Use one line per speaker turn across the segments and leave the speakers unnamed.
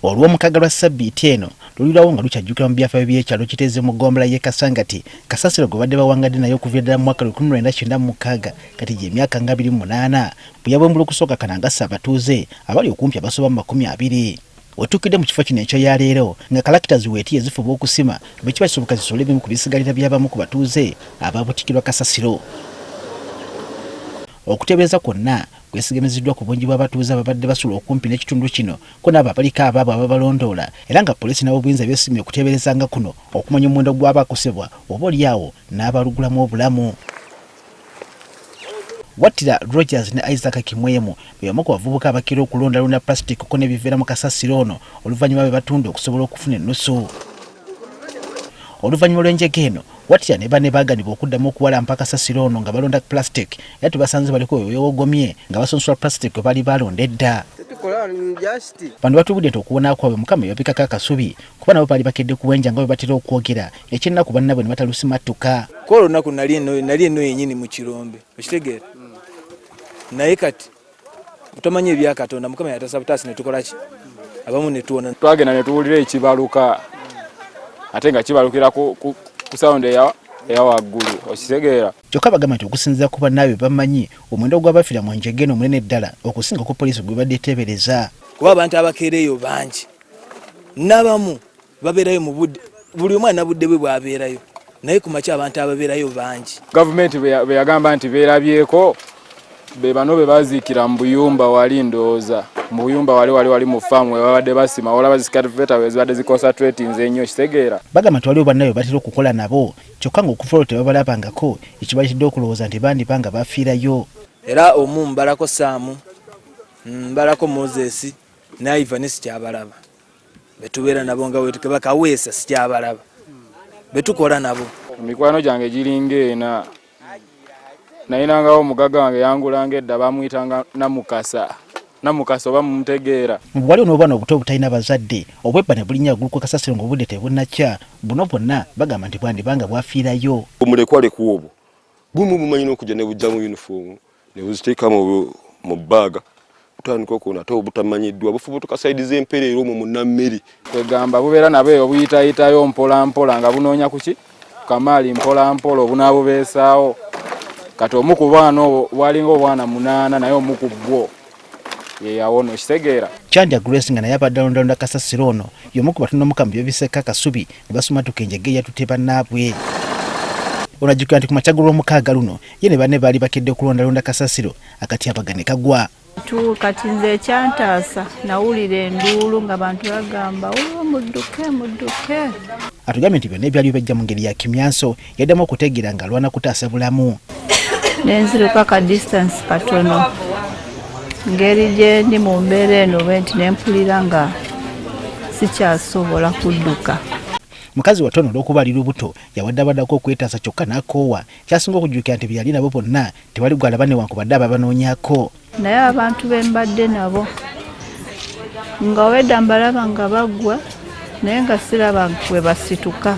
Olw'omukaaga lwa ssabbiiti eno lulirawo nga lukyajjukira mu byafaayo by'ekyalo kiteeze mu ggombolola y'e Kasangati. Kasasiro gwe badde bawangadde naye okuva ddala mu mwaka 1996 kati gy'emyaka nga 28 bwe yabwembula okusooka kanangasa abatuuze abali okumpi abasoba mu 20. Wetuukidde mu kifo kino ekyo ya leero nga kalakita ziweetiye zifuba okusima bwe kiba kisoboka zisole ebimu ku bisigalira by'abamu ku batuuze ababutikirwa Kasasiro. Okuteebereza kwonna kwesigamizziddwa ku bungi bw'abatuuze ababadde basula okumpi n'ekitundu kino ko n'abo abaliko abaabo ababalondoola era nga poliisi nabo buyinza beesimye okuteeberezanga kuno okumanya omuwendo gw'abaakosebwa oba olyawo n'abalugulamu obulamu. Wattira Rogers ne Isaac Kimwemu be bamu ku bavubuka abakira okulondalonda plastic ko n'ebiveera mu Kasasiro ono oluvannyuma be batunda okusobola okufuna ennusu. Oluvannyuma lw'enjege eno Wattira ne banne baaganibwa okuddamu okuwalampa Kasasiro ono nga balonda plastic era tubasanze baliko wewogomye nga basonsula plastic we bali balonda edda. Bano batubudde nti okuwona kwabwe Mukama yabikako akasubi kuba nabo baali bakedde kuwenja nga bwe batera okwogera ekyennaku bannabwe ne batalusimattuka.
Ko olunaku nali eno yennyini mu kirombe okitegeera naye kati otamanya ebya Katonda Mukama yatasabutaasi ne tukola ki abamu ne tuwona
twagenda ne tuwulira ekibaluka ate nga kibalukira ku sound eya waggulu okitegeera.
Kyokka bagamba nti okusinziira ku bannaabwe bamanyi omuwendo gw'abafiira mu njege eno munene ddala okusinga ku poliisi gwe badde eteebereza.
Kuba abantu abakeereyo bangi n'abamu babeerayo mu budde buli omu alina budde bwe bw'abeerayo naye ku makya abantu ababeerayo bangi.
Gavumenti be yagamba nti beerabyeko be bano be baziikira mu buyumba wali ndowooza mu buyumba wali mu faamu we babadde basima olaba zikativeta we zibadde ziconcentrating ennyo kitegeera.
Bagamba nti waliwo bannaabwe batera okukola nabo kyokka ng'okufa tebabalabangako ekibayitidde okulowooza nti bandibanga bafiirayo.
Era omu mbalako Saamu mbalako Moses ne Ivan sikyabalaba betubeera nabo nga bakaweesa sikyabalaba betukola nabo.
Mikwano gyange giringa ena nayinangawo omugaga wange yangulanga edda bamuyitanga namukasa oba mumutegeera.
Mu bwali n'obwana obuto obutalina bazadde obwebba ne bulinnya waggulu ku Kasasiro ng'obudde tebunnakya buno bwonna bagamba nti bwandibanga bwafiirayo.
Omulekwalekwa obwo bumu bumanyi n'okujja ne bujja mu yunifoomu ne buziteeka mu bbaaga butandika okuwona ate obutamanyiddwa bufubutuka sayidi z'empereero omwo mu Nammeri.
Kwegamba bubeera nabo obuyitayitayo mpola mpola nga bunoonya kuki kamaali mpola mpola obunaabubeesaawo kati omu ku baana walinga obwana 8 naye omu ku bwo yeyawona okitegeera.
Kyandya Grace nga naye abadde alondalonda Kasasiro ono y'omu ku batono Mukama byebiseka akasubi ne basumatuka enjege eyatutte bannaabwe. Olajjukira nti ku makya g'olwomukaaga luno ye ne banne baali bakedde okulondalonda Kasasiro akati abaga ne kagwa.
Kati nze ekyantaasa nawulira enduulu nga bantu bagamba mudduke.
Atugambye nti byonna ebyali bajja mu ngeri ya kimyanso yaddamu okutegeera nga alwana kutaasa bulamu.
Nenziruka ka distance katono ngeri gye ndi mu mbeera eno bwenti nempulira nga sikyasobola kudduka.
Mukazi watono olw'okuba ali lubuto yawaddabaddako okwetaasa kyokka n'akoowa kyasinga okujjukira nti byali nabo bonna tewali gwalaba newankubadde ababanoonyako.
Naye abantu be mbadde nabo nga wedda mbalaba nga baggwa naye nga siraba bwe basituka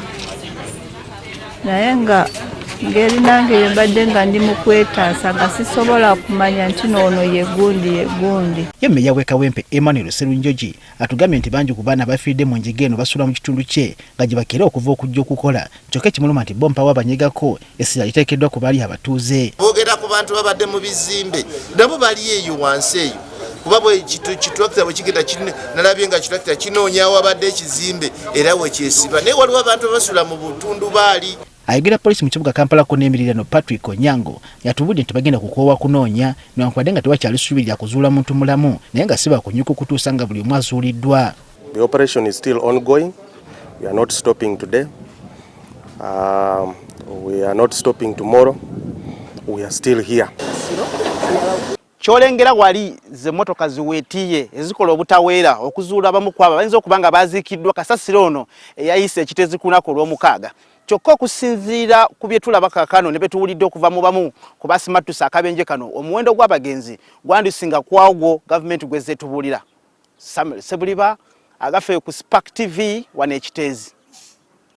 naye nga ngeri nange ye mbadde nga ndi mu kwetaasa nga sisobola kumanya nti n'ono ye gundi.
Ye mmeeya w'e Kawempe Emmanuel Sserunjogi atugambye nti bangi ku baana abafiiridde mu njege eno basula mu kitundu kye nga gye bakera okuva okujja okukola kyokka ekimuluma nti bompa wabanyegako essira liteekeddwa ku baali abatuuze.
Boogera ku bantu babadde mu bizimbe nabo bali eyo wansi eyo kuba bwe kitulakita bwe kigenda nalabye nga kitulakita kinoonyawo abadde ekizimbe era we kyesiba naye waliwo abantu abasula mu butundu baali.
Ayogera poliisi mu kibuga Kampala ko n'emirirano Patrick Onyango yatubudde nti bagenda kukoowa kunoonya newankubadde nga tewakyali ssuubi lya kuzuula muntu mulamu naye nga si bakunyuka okutuusa nga buli omu azuuliddwa.
The operation is still ongoing. We are not stopping today. We are not stopping tomorrow. We are still here.
Kyolengera wali ze motoka ziweetiye ezikola obutaweera okuzuula abamu kwabo bayinza okuba nga baaziikiddwa Kasasiro ono eyayise ekitezi ku lunaku olw'omukaaga. Kyokka okusinziira ku bye tulaba kaakano ne betuwulidde okuva mu bamu ku basimatusa akabenje kano omuwendo gw'abagenzi gwandisinga kwagwo gavumenti gwezze tubuulira. Samuel Sebuliba agafe ku Spark TV wane ekitezi.